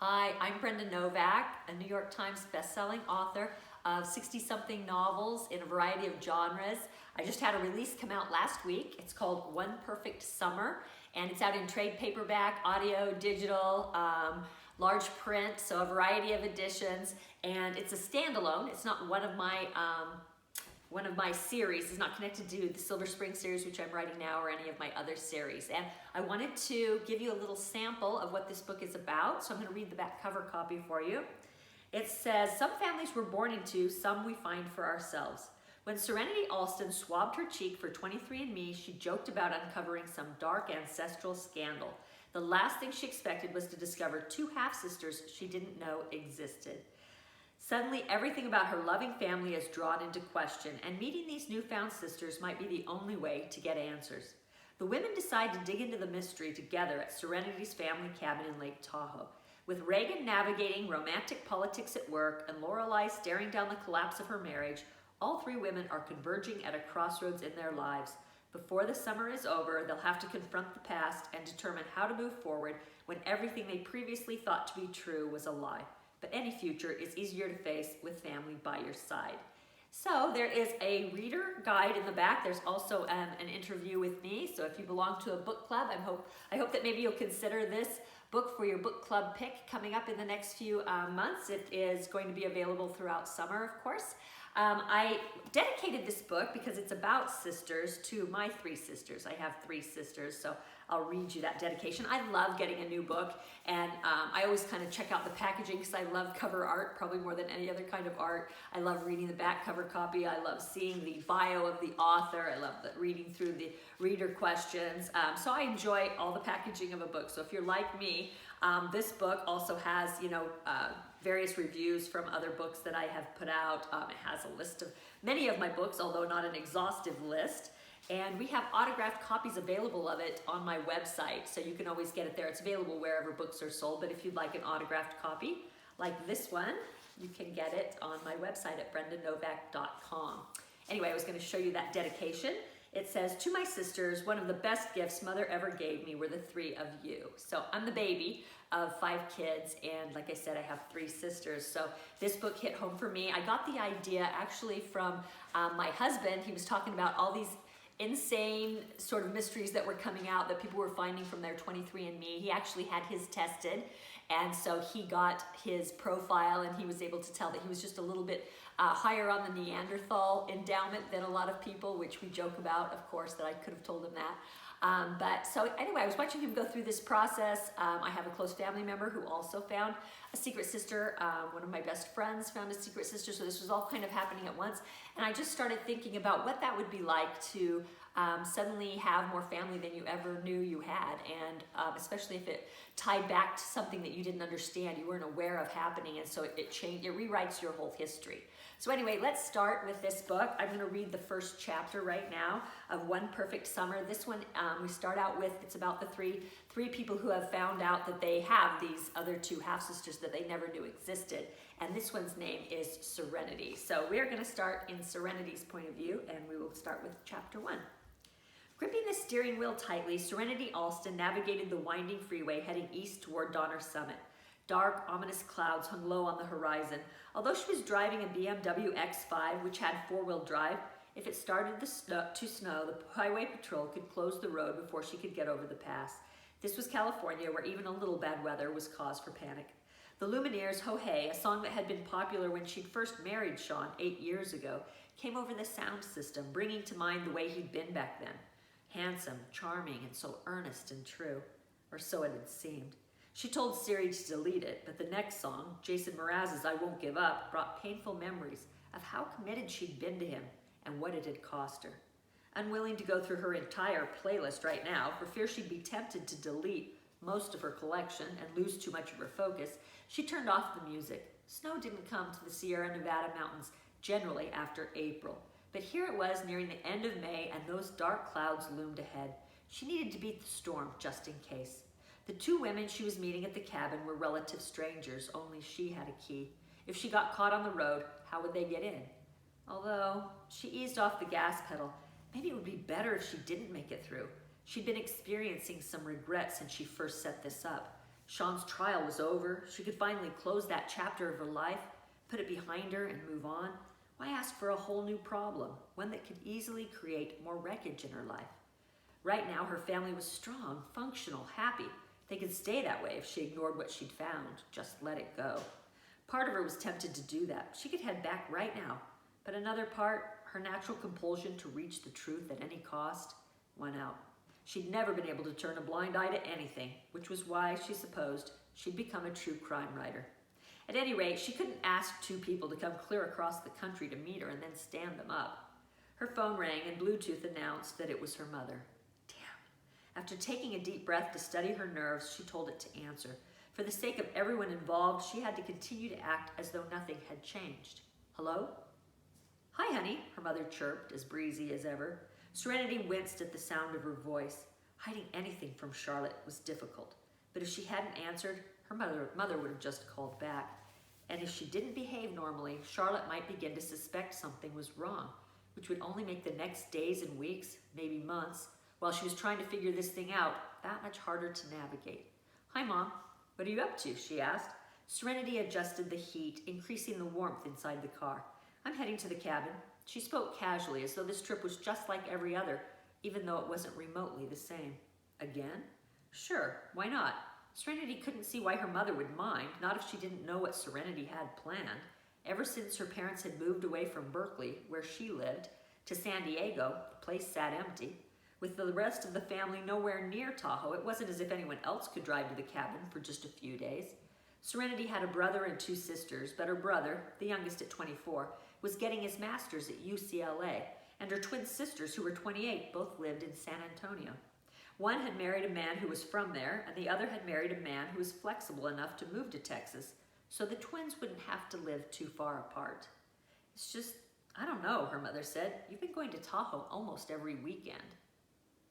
Hi, I'm Brenda Novak, a New York Times bestselling author of 60-something novels in a variety of genres. I just had a release come out last week. It's called One Perfect Summer, and it's out in trade paperback, audio, digital, large print, so a variety of editions. And it's a standalone. It's not one of my series. It's not connected to the Silver Spring series, which I'm writing now, or any of my other series. And I wanted to give you a little sample of what this book is about. So I'm going to read the back cover copy for you. It says, some families we're born into, some we find for ourselves. When Serenity Alston swabbed her cheek for 23andMe, she joked about uncovering some dark ancestral scandal. The last thing she expected was to discover two half-sisters she didn't know existed. Suddenly, everything about her loving family is drawn into question, and meeting these newfound sisters might be the only way to get answers. The women decide to dig into the mystery together at Serenity's family cabin in Lake Tahoe. With Reagan navigating romantic politics at work and Lorelei staring down the collapse of her marriage, all three women are converging at a crossroads in their lives. Before the summer is over, they'll have to confront the past and determine how to move forward when everything they previously thought to be true was a lie. But any future is easier to face with family by your side. So there is a reader guide in the back. There's also an interview with me. So if you belong to a book club, I hope that maybe you'll consider this book for your book club pick coming up in the next few months. It is going to be available throughout summer, of course. I dedicated this book because it's about sisters to my three sisters. I have three sisters, so I'll read you that dedication. I love getting a new book, and I always kind of check out the packaging because I love cover art, probably more than any other kind of art. I love reading the back cover copy. I love seeing the bio of the author. I love reading through the reader questions. So I enjoy all the packaging of a book. So if you're like me, this book also has, various reviews from other books that I have put out. It has a list of many of my books, although not an exhaustive list. And we have autographed copies available of it on my website, so you can always get it there. It's available wherever books are sold, but if you'd like an autographed copy, like this one, you can get it on my website at brendanovak.com. Anyway, I was going to show you that dedication. It says, to my sisters, one of the best gifts Mother ever gave me were the three of you. So I'm the baby of 5 kids, and like I said, I have 3 sisters. So this book hit home for me. I got the idea actually from my husband. He was talking about all these insane sort of mysteries that were coming out that people were finding from their 23andMe. He actually had his tested, and so he got his profile, and he was able to tell that he was just a little bit higher on the Neanderthal endowment than a lot of people, which we joke about, of course, that I could have told him that. But so anyway, I was watching him go through this process. I have a close family member who also found a secret sister. One of my best friends found a secret sister, so this was all kind of happening at once. And I just started thinking about what that would be like to suddenly have more family than you ever knew you had, and especially if it tied back to something that you didn't understand, you weren't aware of happening, and so it rewrites your whole history. So anyway, let's start with this book. I'm going to read the first chapter right now of One Perfect Summer. This one we start out with, it's about the three people who have found out that they have these other 2 half-sisters that they never knew existed. And this one's name is Serenity. So we are going to start in Serenity's point of view, and we will start with chapter 1. Gripping the steering wheel tightly, Serenity Alston navigated the winding freeway heading east toward Donner Summit. Dark, ominous clouds hung low on the horizon. Although she was driving a BMW X5, which had 4-wheel drive, if it started to snow, the highway patrol could close the road before she could get over the pass. This was California, where even a little bad weather was cause for panic. The Lumineers' Ho Hey, a song that had been popular when she'd first married Sean 8 years ago, came over the sound system, bringing to mind the way he'd been back then. Handsome, charming, and so earnest and true. Or so it had seemed. She told Siri to delete it, but the next song, Jason Mraz's I Won't Give Up, brought painful memories of how committed she'd been to him and what it had cost her. Unwilling to go through her entire playlist right now, for fear she'd be tempted to delete most of her collection and lose too much of her focus, she turned off the music. Snow didn't come to the Sierra Nevada mountains generally after April, but here it was nearing the end of May, and those dark clouds loomed ahead. She needed to beat the storm just in case. The 2 women she was meeting at the cabin were relative strangers, only she had a key. If she got caught on the road, how would they get in? Although she eased off the gas pedal, maybe it would be better if she didn't make it through. She'd been experiencing some regret since she first set this up. Sean's trial was over. She could finally close that chapter of her life, put it behind her and move on. Why ask for a whole new problem, one that could easily create more wreckage in her life? Right now, her family was strong, functional, happy. They could stay that way if she ignored what she'd found, just let it go. Part of her was tempted to do that. She could head back right now. But another part, her natural compulsion to reach the truth at any cost, won out. She'd never been able to turn a blind eye to anything, which was why she supposed she'd become a true crime writer. At any rate, she couldn't ask two people to come clear across the country to meet her and then stand them up. Her phone rang and Bluetooth announced that it was her mother. Damn. After taking a deep breath to steady her nerves, she told it to answer. For the sake of everyone involved, she had to continue to act as though nothing had changed. Hello? Hi, honey, her mother chirped, as breezy as ever. Serenity winced at the sound of her voice. Hiding anything from Charlotte was difficult, but if she hadn't answered, her mother would have just called back. And if she didn't behave normally, Charlotte might begin to suspect something was wrong, which would only make the next days and weeks, maybe months, while she was trying to figure this thing out, that much harder to navigate. Hi, Mom. What are you up to? She asked. Serenity adjusted the heat, increasing the warmth inside the car. I'm heading to the cabin. She spoke casually, as though this trip was just like every other, even though it wasn't remotely the same. Again? Sure, why not? Serenity couldn't see why her mother would mind, not if she didn't know what Serenity had planned. Ever since her parents had moved away from Berkeley, where she lived, to San Diego, the place sat empty. With the rest of the family nowhere near Tahoe, it wasn't as if anyone else could drive to the cabin for just a few days. Serenity had a brother and two sisters, but her brother, the youngest at 24, was getting his master's at UCLA, and her twin sisters, who were 28, both lived in San Antonio. One had married a man who was from there, and the other had married a man who was flexible enough to move to Texas, so the twins wouldn't have to live too far apart. It's just, I don't know, her mother said. You've been going to Tahoe almost every weekend.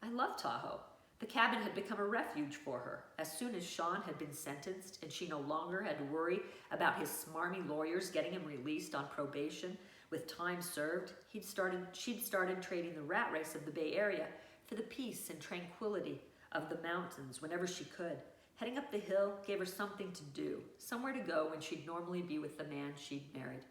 I love Tahoe. The cabin had become a refuge for her. As soon as Sean had been sentenced and she no longer had to worry about his smarmy lawyers getting him released on probation with time served, she'd started trading the rat race of the Bay Area for the peace and tranquility of the mountains whenever she could. Heading up the hill gave her something to do, somewhere to go when she'd normally be with the man she'd married.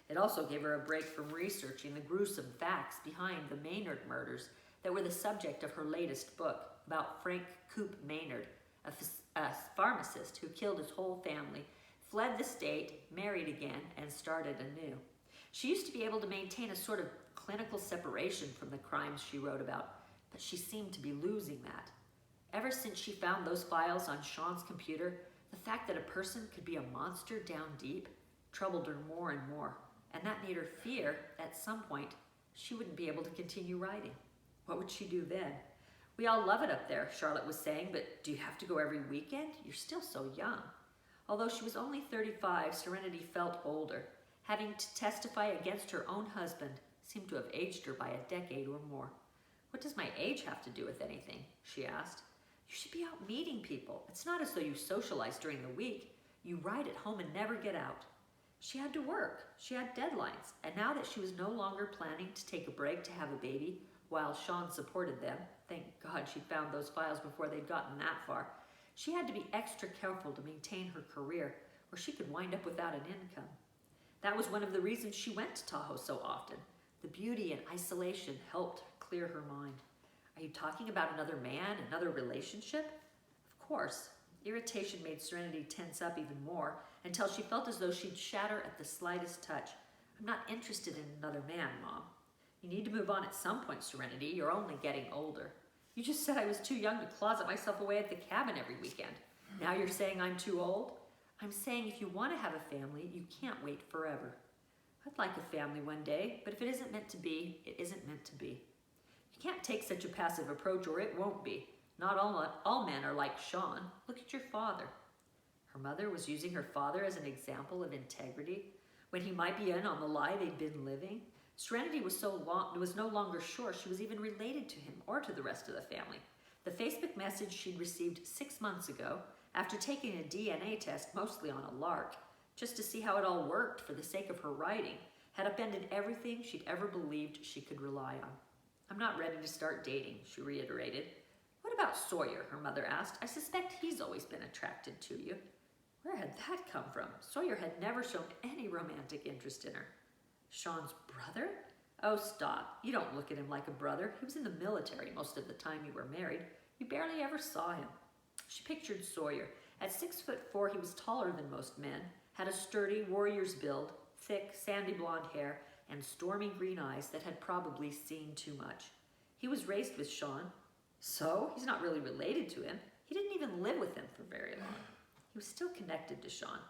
It also gave her a break from researching the gruesome facts behind the Maynard murders that were the subject of her latest book about Frank Coop Maynard, a pharmacist who killed his whole family, fled the state, married again, and started anew. She used to be able to maintain a sort of clinical separation from the crimes she wrote about, but she seemed to be losing that. Ever since she found those files on Sean's computer, the fact that a person could be a monster down deep troubled her more and more, and that made her fear at some point she wouldn't be able to continue writing. What would she do then? We all love it up there, Charlotte was saying, but do you have to go every weekend? You're still so young. Although she was only 35, Serenity felt older. Having to testify against her own husband seemed to have aged her by a decade or more. What does my age have to do with anything? She asked. You should be out meeting people. It's not as though you socialize during the week. You ride at home and never get out. She had to work. She had deadlines. And now that she was no longer planning to take a break to have a baby, while Sean supported them, thank God she found those files before they'd gotten that far, she had to be extra careful to maintain her career, or she could wind up without an income. That was one of the reasons she went to Tahoe so often. The beauty and isolation helped clear her mind. Are you talking about another man, another relationship? Of course. Irritation made Serenity tense up even more, until she felt as though she'd shatter at the slightest touch. I'm not interested in another man, Mom. You need to move on at some point, Serenity. You're only getting older. You just said I was too young to closet myself away at the cabin every weekend. Now you're saying I'm too old? I'm saying if you want to have a family, you can't wait forever. I'd like a family one day, but if it isn't meant to be, it isn't meant to be. You can't take such a passive approach or it won't be. Not all men are like Sean. Look at your father. Her mother was using her father as an example of integrity when he might be in on the lie they'd been living. Serenity was no longer sure she was even related to him or to the rest of the family. The Facebook message she'd received 6 months ago, after taking a DNA test, mostly on a lark, just to see how it all worked for the sake of her writing, had upended everything she'd ever believed she could rely on. I'm not ready to start dating, she reiterated. What about Sawyer?" her mother asked. "I suspect he's always been attracted to you." Where had that come from? Sawyer had never shown any romantic interest in her. "Sean's brother? Oh, stop. You don't look at him like a brother. He was in the military most of the time you were married. You barely ever saw him." She pictured Sawyer. At 6'4", he was taller than most men, had a sturdy warrior's build, thick, sandy blonde hair, and stormy green eyes that had probably seen too much. He was raised with Sean. So, he's not really related to him. He didn't even live with him for very long. He was still connected to Sean.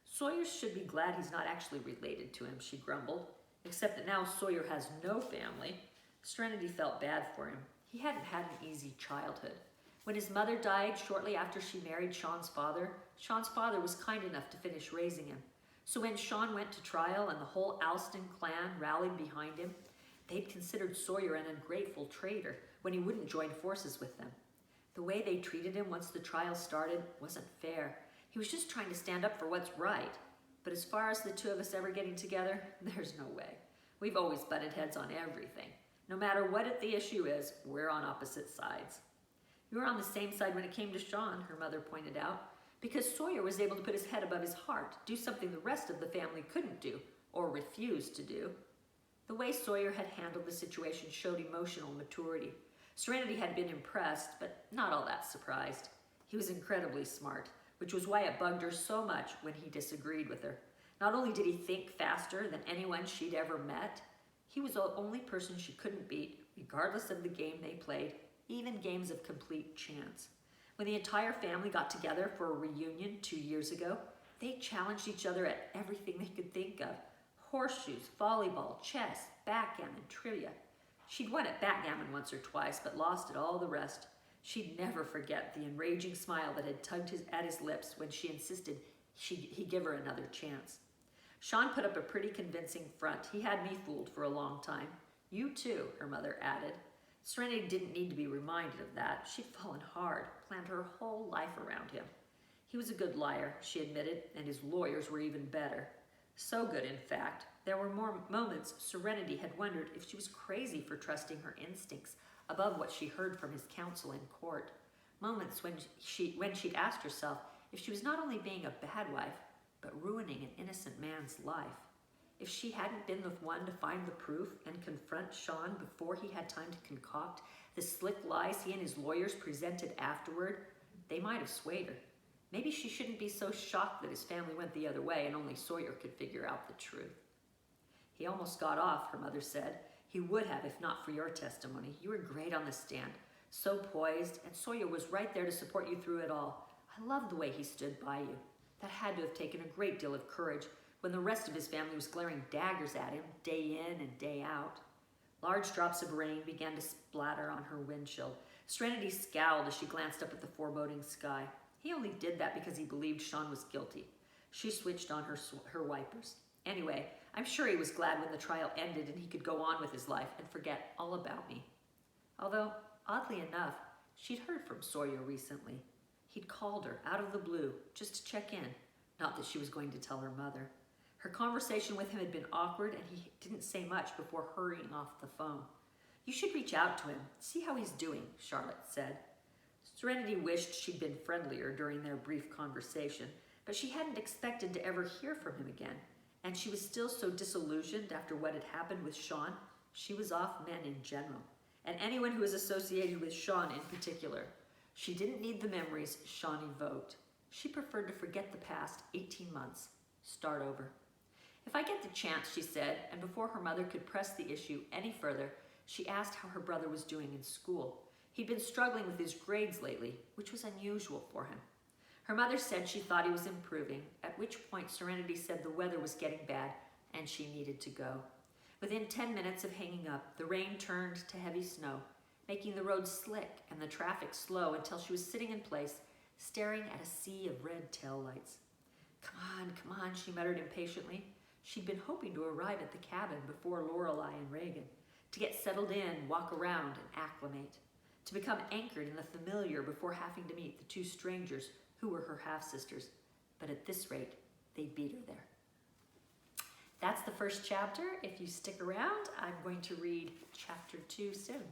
"Sawyer should be glad he's not actually related to him," she grumbled. Except that now Sawyer has no family. Serenity felt bad for him. He hadn't had an easy childhood. When his mother died shortly after she married Sean's father was kind enough to finish raising him. So when Sean went to trial and the whole Alston clan rallied behind him, they'd considered Sawyer an ungrateful traitor when he wouldn't join forces with them. The way they treated him once the trial started wasn't fair. He was just trying to stand up for what's right. But as far as the two of us ever getting together, there's no way. We've always butted heads on everything. No matter what the issue is, we're on opposite sides. "You were on the same side when it came to Sean," her mother pointed out, "because Sawyer was able to put his head above his heart, do something the rest of the family couldn't do, or refused to do." The way Sawyer had handled the situation showed emotional maturity. Serenity had been impressed, but not all that surprised. He was incredibly smart, which was why it bugged her so much when he disagreed with her. Not only did he think faster than anyone she'd ever met, he was the only person she couldn't beat, regardless of the game they played, even games of complete chance. When the entire family got together for a reunion 2 years ago, they challenged each other at everything they could think of. Horseshoes, volleyball, chess, backgammon, trivia. She'd won at backgammon once or twice, but lost at all the rest. She'd never forget the enraging smile that had tugged at his lips when she insisted he give her another chance. Sean put up a pretty convincing front. He had me fooled for a long time. "You too," her mother added. Serenity didn't need to be reminded of that. She'd fallen hard, planned her whole life around him. He was a good liar, she admitted, and his lawyers were even better. So good, in fact. There were more moments Serenity had wondered if she was crazy for trusting her instincts above what she heard from his counsel in court. Moments when she'd asked herself if she was not only being a bad wife, but ruining an innocent man's life. If she hadn't been the one to find the proof and confront Sean before he had time to concoct the slick lies he and his lawyers presented afterward, they might have swayed her. Maybe she shouldn't be so shocked that his family went the other way and only Sawyer could figure out the truth. "He almost got off," her mother said. "He would have if not for your testimony. You were great on the stand, so poised, and Sawyer was right there to support you through it all. I loved the way he stood by you. That had to have taken a great deal of courage when the rest of his family was glaring daggers at him day in and day out." Large drops of rain began to splatter on her windshield. Serenity scowled as she glanced up at the foreboding sky. He only did that because he believed Sean was guilty. She switched on her wipers. Anyway, I'm sure he was glad when the trial ended and he could go on with his life and forget all about me. Although, oddly enough, she'd heard from Sawyer recently. He'd called her out of the blue just to check in. Not that she was going to tell her mother. Her conversation with him had been awkward and he didn't say much before hurrying off the phone. "You should reach out to him, see how he's doing," Charlotte said. Serenity wished she'd been friendlier during their brief conversation, but she hadn't expected to ever hear from him again, and she was still so disillusioned after what had happened with Sean. She was off men in general, and anyone who was associated with Sean in particular. She didn't need the memories Sean evoked. She preferred to forget the past 18 months, start over. "If I get the chance," she said, and before her mother could press the issue any further, she asked how her brother was doing in school. He'd been struggling with his grades lately, which was unusual for him. Her mother said she thought he was improving, at which point Serenity said the weather was getting bad and she needed to go. Within 10 minutes of hanging up, the rain turned to heavy snow, making the road slick and the traffic slow until she was sitting in place, staring at a sea of red taillights. Come on, she muttered impatiently. She'd been hoping to arrive at the cabin before Lorelei and Reagan, to get settled in, walk around, and acclimate, to become anchored in the familiar before having to meet the two strangers who were her half-sisters. But at this rate, they'd beat her there. That's the first chapter. If you stick around, I'm going to read chapter 2 soon.